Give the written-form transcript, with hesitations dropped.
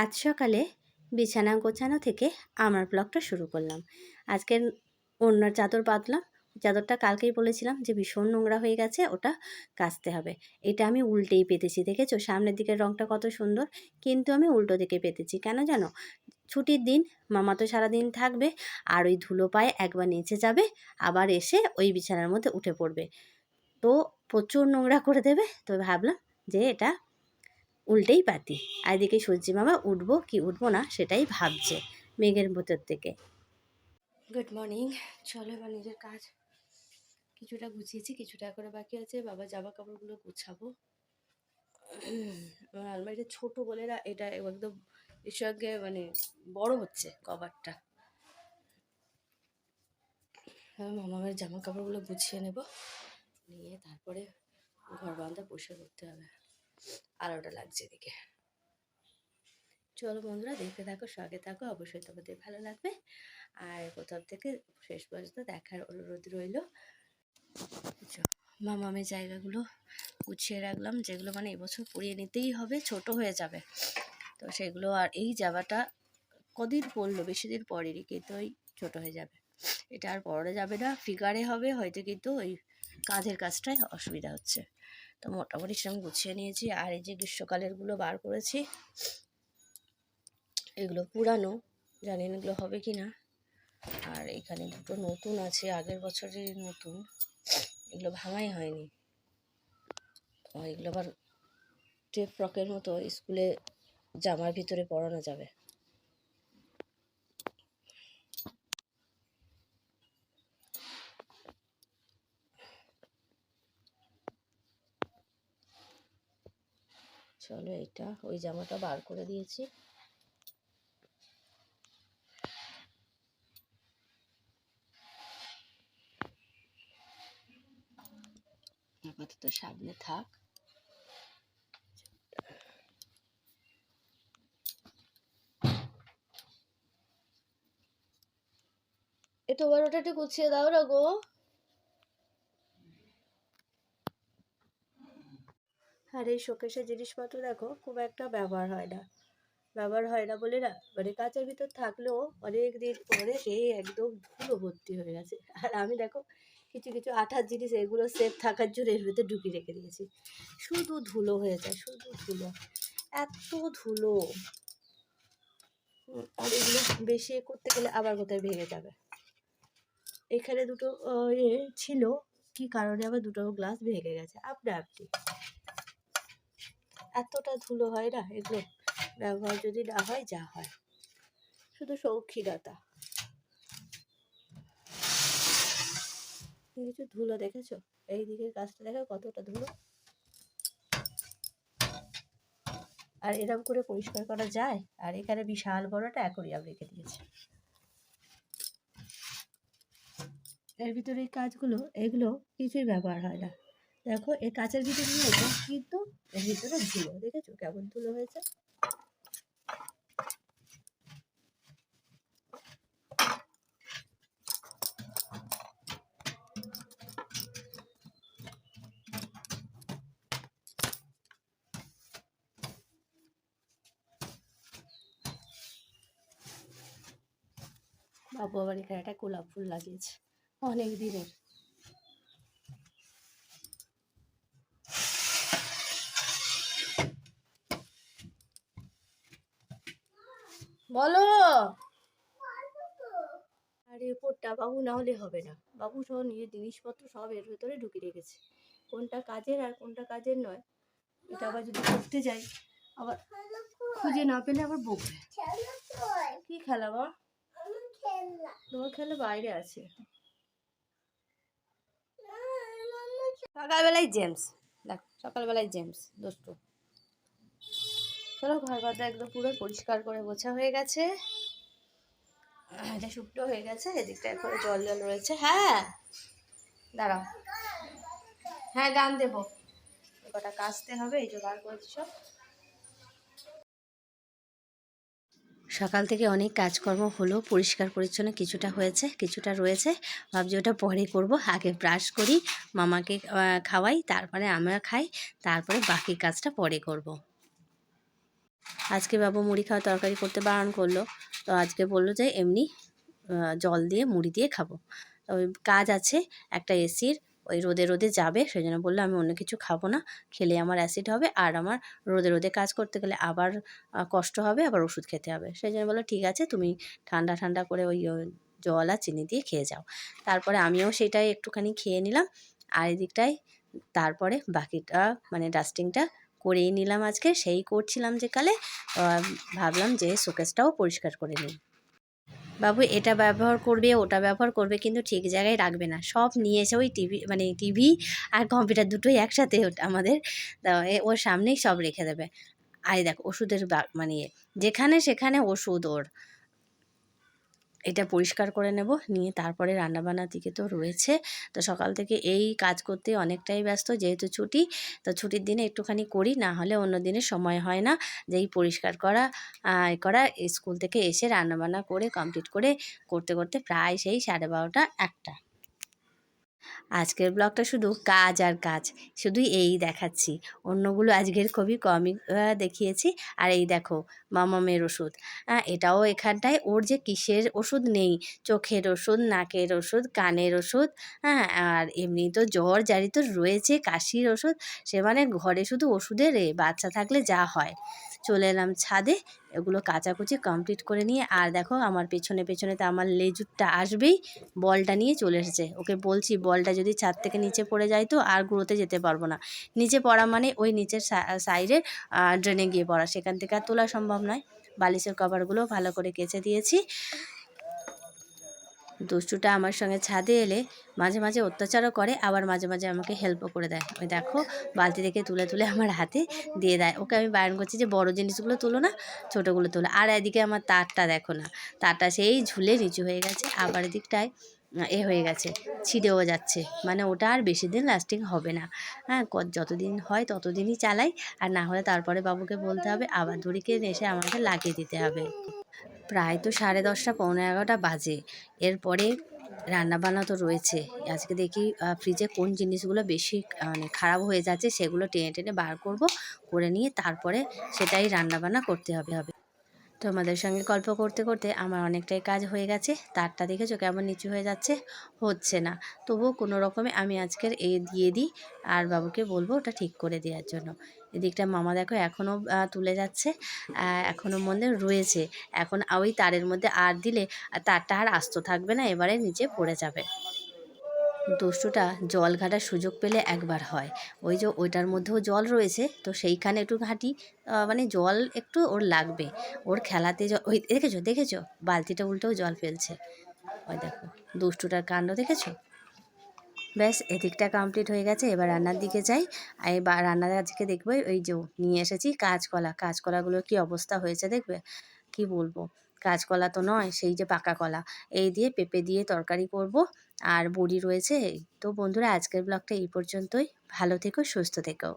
আজ সকালে বিছানা গোছানো থেকে আমার ব্লগটা শুরু করলাম। আজকের ওড়নার চাদর পাতলাম। চাদরটা কালকেই বলেছিলাম যে ভীষণ নোংরা হয়ে গেছে, ওটা কাচতে হবে। এটা আমি উল্টেই পেতেছি, দেখেছো সামনের দিকের রঙটা কত সুন্দর, কিন্তু আমি উল্টো দিকে পেতেছি কেন জানো? ছুটির দিন, মামা তো সারাদিন থাকবে, আর ওই ধুলো পায়ে একবার নিচে যাবে, আবার এসে ওই বিছানার মধ্যে উঠে পড়বে, তো প্রচুর নোংরা করে দেবে। তো ভাবলাম যে এটা উল্টেই পাতি। আর এদিকে সূর্যি মামা উঠবো কি উঠবো না সেটাই ভাবছে মেঘের ভেতর থেকে। Good morning. চলো এবার নিজের কাজ কিছুটা গুছিয়েছি, কিছুটা করে বাকি আছে। বাবা জামা কাপড়গুলো গুছাবো। আমার আলমারিটা ছোটো বলে না, এটা একদম এর সঙ্গে মানে বড় হচ্ছে কভারটা। মামার জামা কাপড়গুলো গুছিয়ে নেব, নিয়ে তারপরে ঘর বারান্দা পরিষ্কার করতে হবে। আলোটা লাগছে এদিকে। চলো বন্ধুরা, দেখতে থাকো, সঙ্গে থাকো, অবশ্যই তোমাদের ভালো লাগবে। আর কোথাও থেকে শেষ পর্যন্ত দেখার অনুরোধ রইল। মামামের জায়গাগুলো গুছিয়ে রাখলাম, যেগুলো মানে এবছর পরিয়ে নিতেই হবে, ছোট হয়ে যাবে তো সেগুলো। আর এই জামাটা কদিন পরলো, বেশি দিন পরেরই, কিন্তু ওই ছোটো হয়ে যাবে। এটা আর পরা যাবে না, ফিগারে হবে হয়তো, কিন্তু ওই কাঁধের কাজটাই অসুবিধা হচ্ছে। তো মোটামুটি সেরকম গুছিয়ে নিয়েছি। আর এই যে গ্রীষ্মকালেরগুলো বার করেছি, এগুলো পুরানো, জানি না এগুলো হবে কি না। আর এখানে দুটো নতুন আছে, আগের বছরের নতুন, এগুলো ভাঙাই হয়নি। এগুলো আবার টেপ ফ্রকের মতো স্কুলে জামার ভিতরে পরানো যাবে। চলো, এটা ওই জামাটা বার করে দিয়েছি। আপাতত সামনে থাক। তোমার ওটা একটু গুছিয়ে দাও না গো। আর এই শোকেসের জিনিসপত্র দেখো খুব একটা ব্যবহার হয় না বলে না, মানে কাঁচের ভিতর থাকলেও অনেক দিন পরে সেই একদম ধুলো ভর্তি হয়ে গেছে। আর আমি দেখো কিছু কিছু আঠার জিনিস এগুলো সেফ থাকার জন্য এর ভিতরে ঢুকিয়ে রেখে দিয়েছি, শুধু ধুলো হয়ে যায়, শুধু ধুলো, এত ধুলো। আর এগুলো বেশি করতে গেলে আবার কোথায় ভেঙে যাবে। এখানে দুটো ছিল, কি কারণে আবার দুটো গ্লাস ভেঙে গেছে আপনা আপনি। এতটা ধুলো হয় না, এগুলো ব্যবহার যদি না হয় যা হয়, শুধু শৌখিনতা। কিছু ধুলো দেখেছো? এই দিকের কাজটা দেখো কতটা ধুলো। আর এরকম করে পরিষ্কার করা যায়? আর এখানে বিশাল বড়টা অ্যাকোরিয়াম রেখে দিয়েছে। এর ভিতরে এই কাজগুলো, এগুলো কিছুই ব্যবহার হয় না। দেখো এই কাঁচের ভিতরে নিয়েছে, কিন্তু এর ভিতরে ধুলো, দেখেছো কেমন ধুলো হয়েছে। বাবু আবার এখানে একটা গোলাপ ফুল লাগিয়েছে অনেক দিনের। বলো। আর এই উপরটা বাবু না হলে হবে না, বাবু সব নিজের জিনিসপত্র সব এর ভেতরে ঢুকিয়ে রেখেছে, কোনটা কাজের আর কোনটা কাজের নয়। এটা আবার যদি করতে যাই, আবার খুঁজে না পেলে আবার বকবে। কি খেলা বা? তোমার খেলা বাইরে আছে। সকালবেলায় জেমস, দেখ সকালবেলায় জেমস দুষ্টু। চলো, ঘর বাদা একদম পুরো পরিষ্কার করে গোছা হয়ে গেছে। এটা শুকনো হয়ে গেছে, এদিকটা এখন জল জল রয়েছে। হ্যাঁ দাঁড়াও, হ্যাঁ গান দেবো, কটা কাচতে হবে, এই জোগাড় করেছি সব। সকাল থেকে অনেক কাজকর্ম হলো, পরিষ্কার পরিচ্ছন্ন কিছুটা হয়েছে, কিছুটা রয়েছে। ভাবছি ওটা পরে করব, আগে ব্রাশ করি, মামাকে খাওয়াই, তারপরে আমরা খাই, তারপরে বাকি কাজটা পরে করব। আজকে বাবু মুড়ি খাওয়া তরকারি করতে বারণ করলো, তো আজকে বললো যে এমনি জল দিয়ে মুড়ি দিয়ে খাবো। তো ওই কাজ আছে একটা এসির, ওই রোদে রোদে যাবে, সেই জন্য বললো আমি অন্য কিছু খাবো না, খেলে আমার অ্যাসিড হবে আর আমার রোদে রোদে কাজ করতে গেলে আবার কষ্ট হবে, আবার ওষুধ খেতে হবে। সেই জন্য বললো ঠিক আছে, তুমি ঠান্ডা ঠান্ডা করে ওই জল আর চিনি দিয়ে খেয়ে যাও। তারপরে আমিও সেটাই একটুখানি খেয়ে নিলাম। আর এদিকটায় তারপরে বাকিটা মানে ডাস্টিংটা করেই নিলাম আজকে, সেই করছিলাম যে কালে ভাবলাম যে শোকেসটাও পরিষ্কার করে নিই। বাবু এটা ব্যবহার করবে, ওটা ব্যবহার করবে, কিন্তু ঠিক জায়গায় রাখবে না, সব নিয়ে এসে ওই টিভি আর কম্পিউটার দুটোই একসাথে আমাদের ওর সামনেই সব রেখে দেবে। আর দেখো ওষুধের মানে যেখানে সেখানে ওষুধ ওর। এটা পরিষ্কার করে নেব, নিয়ে তারপরে রান্নাবান্নার দিকে তো রয়েছে। তো সকাল থেকে এই কাজ করতে অনেকটাই ব্যস্ত, যেহেতু ছুটি, তো ছুটির দিনে একটুখানি করি, না হলে অন্য দিনে সময় হয় না যে এই পরিষ্কার করা করা। স্কুল থেকে এসে রান্নাবান্না করে কমপ্লিট করে করতে করতে প্রায় সেই 12:30 1টা। আজকের ব্লগটা শুধু কাজ আর কাজ, শুধুই এই দেখাচ্ছি, অন্যগুলো আজকের খুবই কমই দেখিয়েছি। আর এই দেখো মামামের ওষুধ, এটাও এখানটায়, ওর যে কিসের ওষুধ নেই, চোখের ওষুধ, নাকের ওষুধ, কানের ওষুধ, হ্যাঁ, আর এমনি তো জ্বর জারি তো রয়েছে, কাশির ওষুধ, সে মানে ঘরে শুধু ওষুধের বাচ্চা থাকলে যা হয়। চলে এলাম ছাদে, এগুলো কাচাকুচি কমপ্লিট করে নিয়ে। আর দেখো আমার পেছনে পেছনে তো আমার লেজুরটা আসবেই, বলটা নিয়ে চলে এসেছে। ওকে বলছি বলটা যদি ছাদ থেকে নিচে পড়ে যায় তো আর গুঁড়োতে যেতে পারবো না, নিচে পড়া মানে ওই নিচের সাইডে ড্রেনে গিয়ে পড়া, সেখান থেকে আর তোলা সম্ভব নয়। বালিশের কভারগুলো ভালো করে কেচে দিয়েছি। দুষ্টুটা আমার সঙ্গে ছাদে এলে মাঝে মাঝে অত্যাচারও করে, আবার মাঝে মাঝে আমাকে হেল্পও করে দেয়। ওই দেখো বালতি থেকে তুলে তুলে আমার হাতে দিয়ে দেয়। ওকে আমি বারণ করছি যে বড় জিনিসগুলো তুলো না, ছোটোগুলো তোলো। আর এদিকে আমার তারটা দেখো না, তারটা সেই ঝুলে নিচু হয়ে গেছে, আবার এদিকটায় হয়ে গেছে, ছিঁড়েও যাচ্ছে, মানে ওটা আর বেশি দিন লাস্টিং হবে না। হ্যাঁ, যতদিন হয় ততদিনই চালাই, আর না হলে তারপরে বাবুকে বলতে হবে, আবার দড়িকে এসে আমাকে লাগিয়ে দিতে হবে। প্রায় তো 10:30 11:45 বাজে। এরপরে রান্নাবান্না তো রয়েছে। আজকে দেখি ফ্রিজে কোন জিনিসগুলো বেশি মানে খারাপ হয়ে যাচ্ছে সেগুলো টেনে টেনে বার করব, করে নিয়ে তারপরে সেটাই রান্নাবান্না করতে হবে। তোমাদের সঙ্গে গল্প করতে করতে আমার অনেকটাই কাজ হয়ে গেছে। তারটা দেখেছো কেমন নিচু হয়ে যাচ্ছে, হচ্ছে না, তবুও কোনো রকমে আমি আজকের দিয়ে দিই, আর বাবুকে বলবো ওটা ঠিক করে দেওয়ার জন্য। এদিকটা মামা দেখো এখনও তুলে যাচ্ছে, এখনও মধ্যে রয়েছে। এখন ওই তারের মধ্যে আর দিলে তারটা আর আস্ত থাকবে না, এবারে নিচে পড়ে যাবে। দুষ্টুটা জল ঘাটার সুযোগ পেলে একবার হয়, ওই যে ওইটার মধ্যেও জল রয়েছে, তো সেইখানে একটু ঘাঁটি, মানে জল একটু ওর লাগবে, ওর খেলাতে ওই দেখেছো দেখেছো বালতিটা উল্টেও জল ফেলছে। ওই দেখো দুষ্টুটার কাণ্ড দেখেছো। ব্যাস এদিকটা কমপ্লিট হয়ে গেছে, এবার রান্নার দিকে যাই। আর রান্নার আজকে দেখবে ওই যে নিয়ে এসেছি কাঁচকলা, কাঁচকলাগুলোর কী অবস্থা হয়েছে দেখবে, কি বলবো, কাঁচকলা তো নয়, সেই যে পাকা কলা, এই দিয়ে পেঁপে দিয়ে তরকারি করব, আর বড়ি রয়েছে। তো বন্ধুরা আজকের ব্লগটা এই পর্যন্তই, ভালো থেকো সুস্থ থেকো।